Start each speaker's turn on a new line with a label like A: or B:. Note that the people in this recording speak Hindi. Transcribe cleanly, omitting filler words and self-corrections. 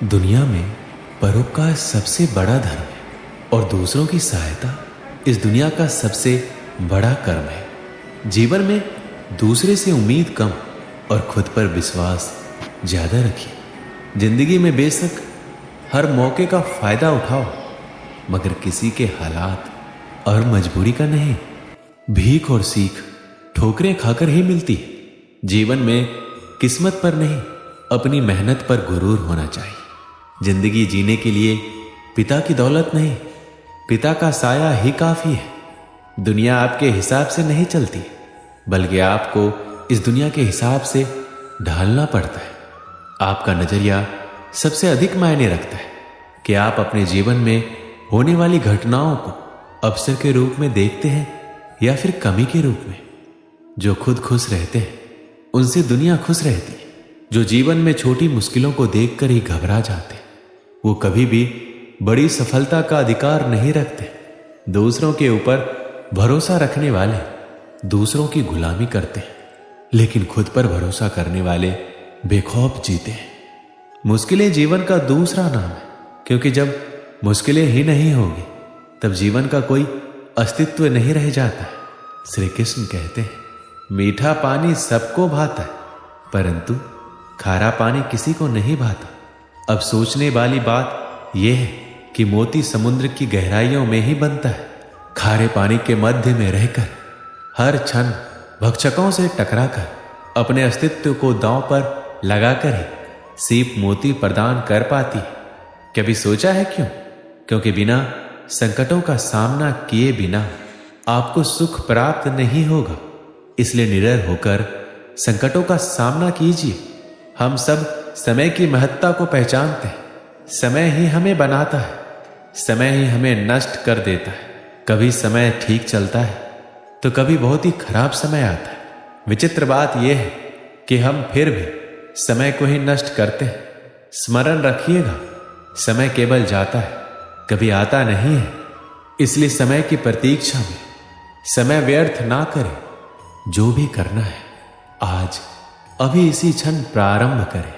A: दुनिया में परोपकार सबसे बड़ा धर्म है और दूसरों की सहायता इस दुनिया का सबसे बड़ा कर्म है। जीवन में दूसरे से उम्मीद कम और खुद पर विश्वास ज्यादा रखिए। जिंदगी में बेशक हर मौके का फायदा उठाओ, मगर किसी के हालात और मजबूरी का नहीं। भीख और सीख ठोकरें खाकर ही मिलती है। जीवन में किस्मत पर नहीं, अपनी मेहनत पर गुरूर होना चाहिए। जिंदगी जीने के लिए पिता की दौलत नहीं, पिता का साया ही काफी है। दुनिया आपके हिसाब से नहीं चलती, बल्कि आपको इस दुनिया के हिसाब से ढालना पड़ता है। आपका नजरिया सबसे अधिक मायने रखता है कि आप अपने जीवन में होने वाली घटनाओं को अवसर के रूप में देखते हैं या फिर कमी के रूप में। जो खुद खुश रहते हैं उनसे दुनिया खुश रहती है। जो जीवन में छोटी मुश्किलों को देखकर ही घबरा जाते हैं, वो कभी भी बड़ी सफलता का अधिकार नहीं रखते। दूसरों के ऊपर भरोसा रखने वाले दूसरों की गुलामी करते हैं, लेकिन खुद पर भरोसा करने वाले बेखौफ जीते हैं। मुश्किलें जीवन का दूसरा नाम है, क्योंकि जब मुश्किलें ही नहीं होगी तब जीवन का कोई अस्तित्व नहीं रह जाता है। श्री कृष्ण कहते हैं, मीठा पानी सबको भाता है, परंतु खारा पानी किसी को नहीं भाता। अब सोचने वाली बात यह है कि मोती समुद्र की गहराइयों में ही बनता है। खारे पानी के मध्य में रहकर हर क्षण भक्षकों से टकराकर अपने अस्तित्व को दांव पर लगाकर ही सीप मोती प्रदान कर पाती है। कभी सोचा है क्यों? क्योंकि बिना संकटों का सामना किए बिना आपको सुख प्राप्त नहीं होगा। इसलिए निडर होकर संकटों का सामना कीजिए। हम सब समय की महत्ता को पहचानते हैं। समय ही हमें बनाता है, समय ही हमें नष्ट कर देता है। कभी समय ठीक चलता है तो कभी बहुत ही खराब समय आता है। विचित्र बात यह है कि हम फिर भी समय को ही नष्ट करते हैं। स्मरण रखिएगा, समय केवल जाता है, कभी आता नहीं है। इसलिए समय की प्रतीक्षा में समय व्यर्थ ना करें। जो भी करना है आज अभी इसी क्षण प्रारंभ करें।